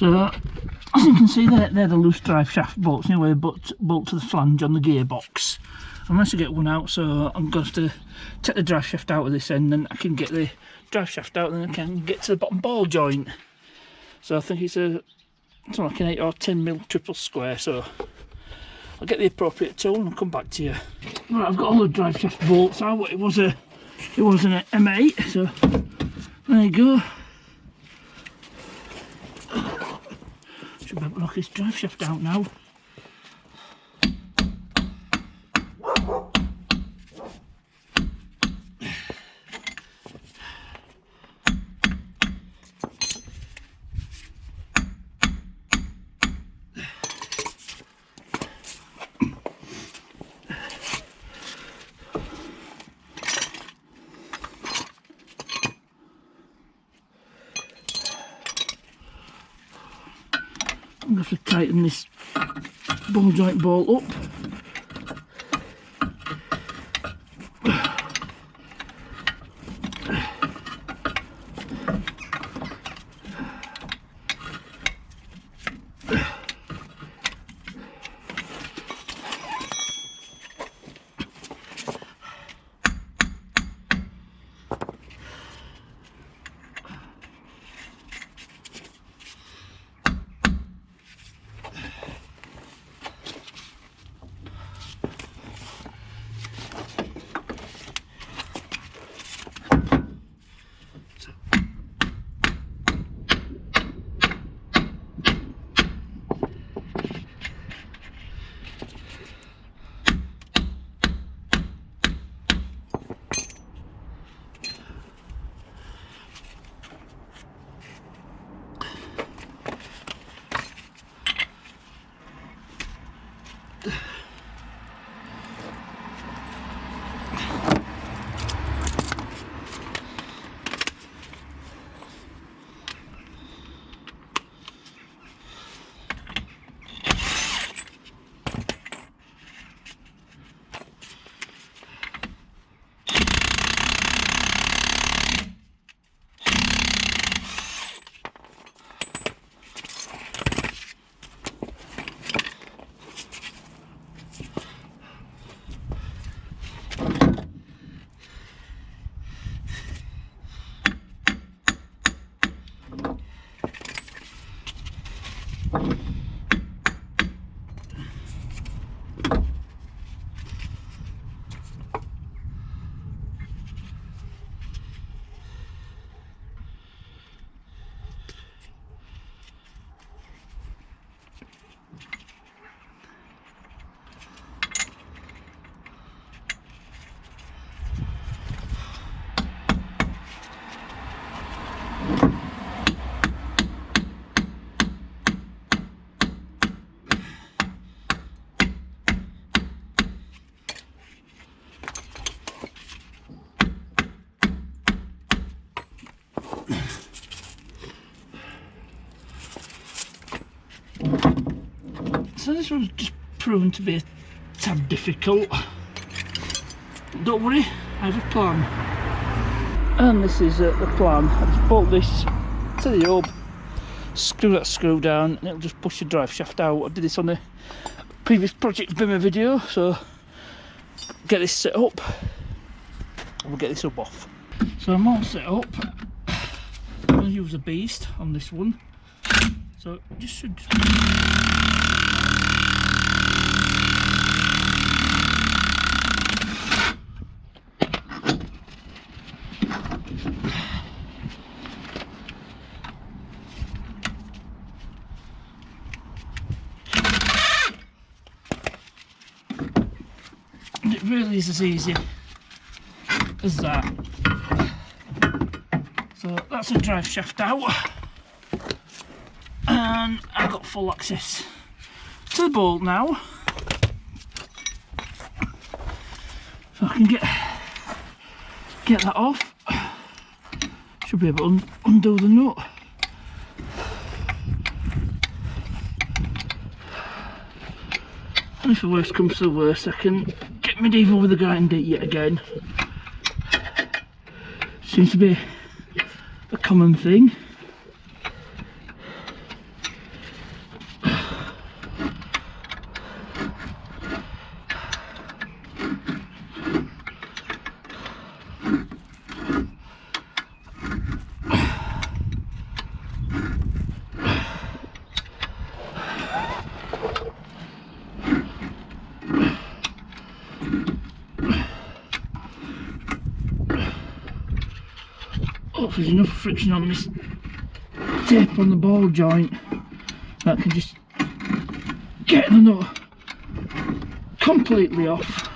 So as you can see, they're the loose drive shaft bolts, anyway, bolt to the flange on the gearbox. I managed to get one out, so I'm going to have to take the drive shaft out of this end, and I can get the drive shaft out, and then I can get to the bottom ball joint. So I think it's something like an 8 or 10mm triple square, so I'll get the appropriate tool and I'll come back to you. Right, I've got all the drive shaft bolts out. It was an M8, so there you go. Should be able to knock this drive shaft out now. I'm going to have to tighten this ball joint bolt up. So this one's just proven to be a tad difficult. Don't worry, I have a plan. And this is the plan. I just bolt this to the hub, screw that screw down, and it'll just push the drive shaft out. I did this on the previous Project Bimmer video, so get this set up and we'll get this hub off. So I'm all set up. I'm going to use a beast on this one. So just should and it really is as easy as that. So that's a drive shaft out, and I've got full access to the bolt now, so I can get that off. Should be able to undo the nut. And if the worst comes to the worst, I can get medieval with the grind yet again. Seems to be a common thing. hopefully there's enough friction on this tape on the ball joint that can just get the nut completely off.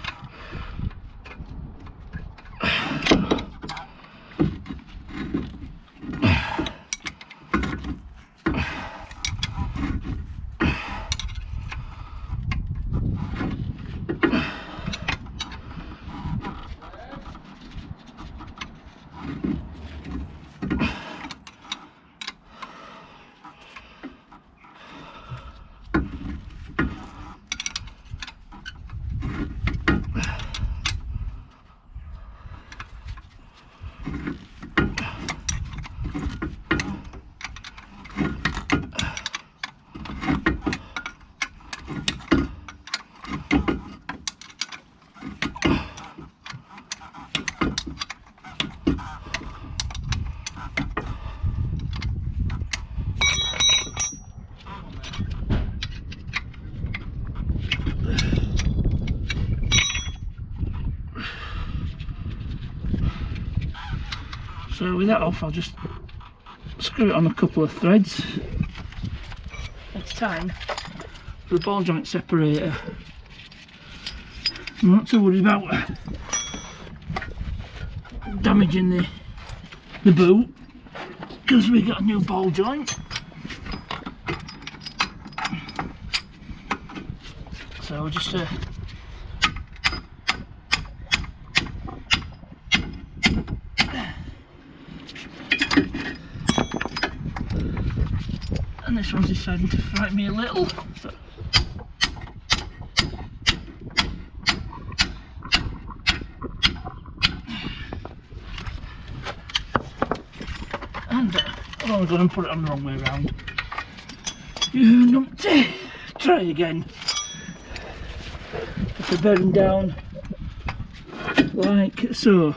So with that off, I'll just screw it on a couple of threads. It's time for the ball joint separator. I'm not too worried about damaging the boot because we got a new ball joint. So we'll just and this one's deciding to frighten me a little. So. And oh, I've got to put it on the wrong way around. You numpty! Try again. Put the bearing down like so.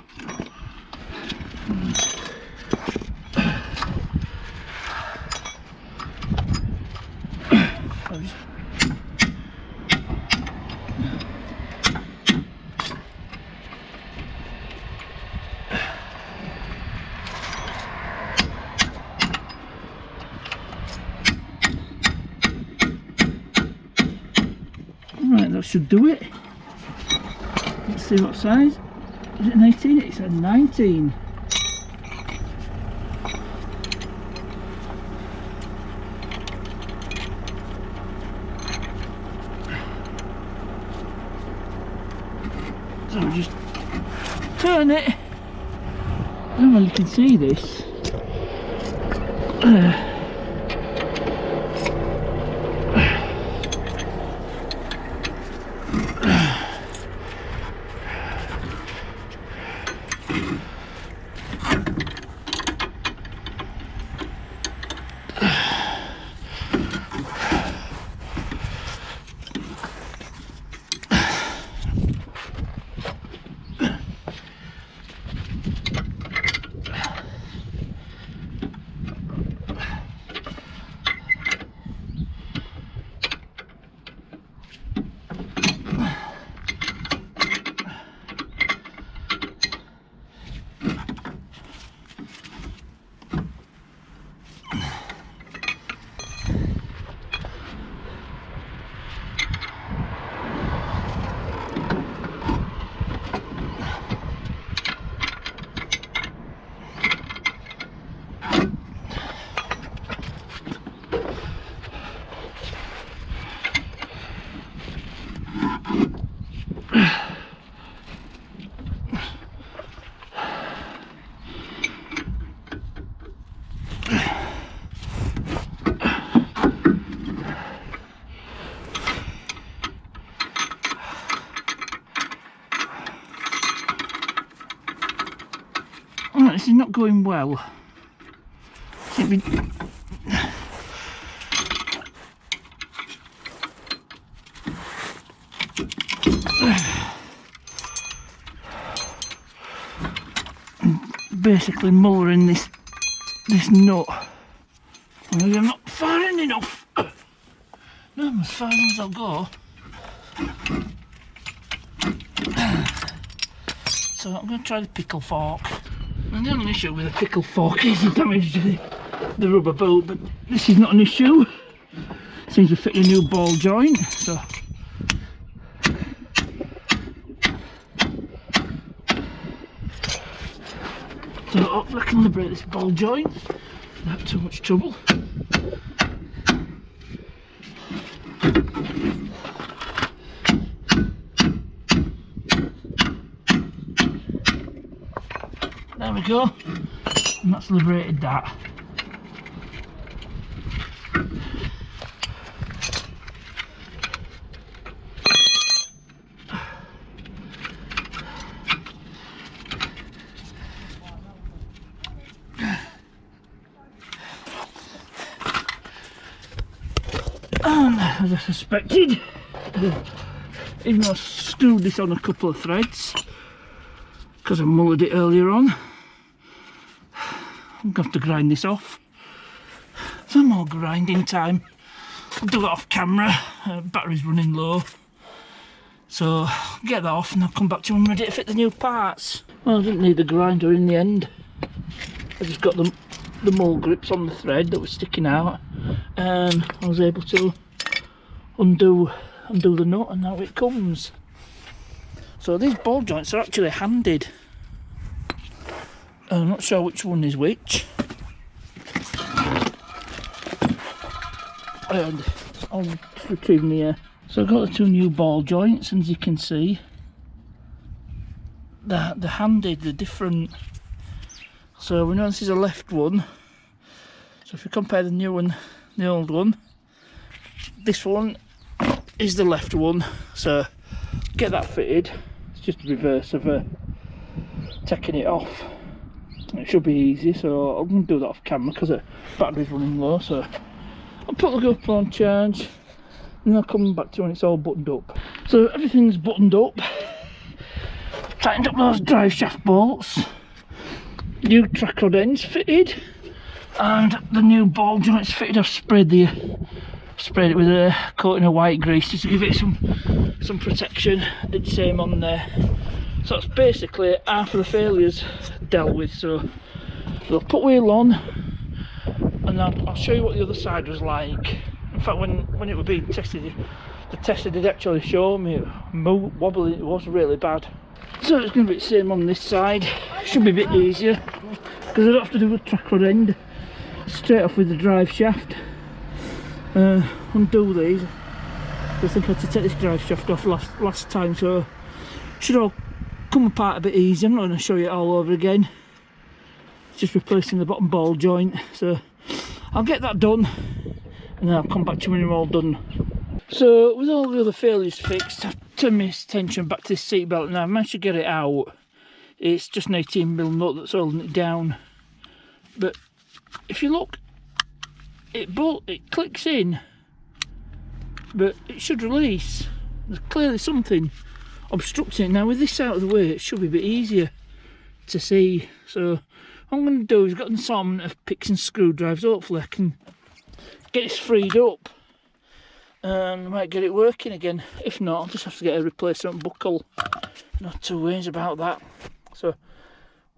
Right, that should do it. Let's see what size. Is it an 18? It's a 19. So just turn it. I don't know if you can see this. Alright, this is not going well. Basically mollering this nut. Maybe I'm not far in enough. No, I'm as far as I'll go. So I'm going to try the pickle fork. And the only issue with a pickle fork is the damage to the rubber bolt, but this is not an issue. Seems to fit a new ball joint, so hopefully I can liberate this ball joint without too much trouble. There we go, and that's liberated that. And as I suspected, even though I screwed this on a couple of threads because I mullered it earlier on, I'm going to have to grind this off. Some more grinding time. I'll do it off camera, battery's running low. So I'll get that off and I'll come back to you when I'm ready to fit the new parts. Well, I didn't need the grinder in the end. I just got the mull grips on the thread that was sticking out, and I was able to undo the nut, and now it comes. So these ball joints are actually handed. I'm not sure which one is which. And I'll retrieve them here. So I've got the two new ball joints, and as you can see, they're handed, they're different. So we know this is a left one. So if you compare the new and the old one, this one is the left one. So get that fitted. It's just a reverse of taking it off. It should be easy, so I'm going to do that off camera because the battery's running low. So I'll put the GoPro on charge and I'll come back to you when it's all buttoned up. So everything's buttoned up. Tightened up those drive shaft bolts. New track rod ends fitted, and the new ball joints fitted. I've sprayed it with a coating of white grease just to give it some protection. Did the same on there. So that's basically half of the failures dealt with. So they'll put wheel on, and I'll show you what the other side was like. In fact, when it was being tested, the tester did actually show me it wobbling. It was really bad. So it's going to be the same on this side. Should be a bit easier because I don't have to do a track rod end. Straight off with the drive shaft. Undo these. I think I had to take this drive shaft off last time, so it should all come apart a bit easier. I'm not going to show you it all over again. It's just replacing the bottom ball joint. So I'll get that done and then I'll come back to you when you're all done. So with all the other failures fixed, I've turned my attention back to this seat belt and I've managed to get it out. It's just an 18mm nut that's holding it down. But if you look, it clicks in, but it should release. There's clearly something obstructing it. Now with this out of the way, it should be a bit easier to see. So what I'm going to do is, I've got an assortment of picks and screwdrivers. Hopefully I can get this freed up and I might get it working again. If not, I'll just have to get a replacement buckle. No two ways about that. So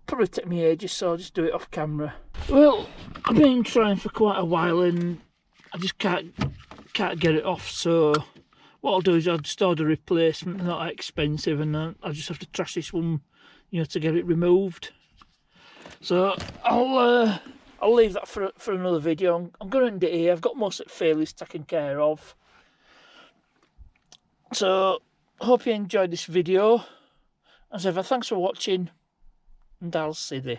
probably take me ages, so I'll just do it off camera. Well, I've been trying for quite a while and I just can't get it off. So what I'll do is I'll just order a replacement, not that expensive, and I'll just have to trash this one, to get it removed. So I'll leave that for another video. I'm going to end it here. I've got most of the failures taken care of. So I hope you enjoyed this video. As ever, thanks for watching, and I'll see you.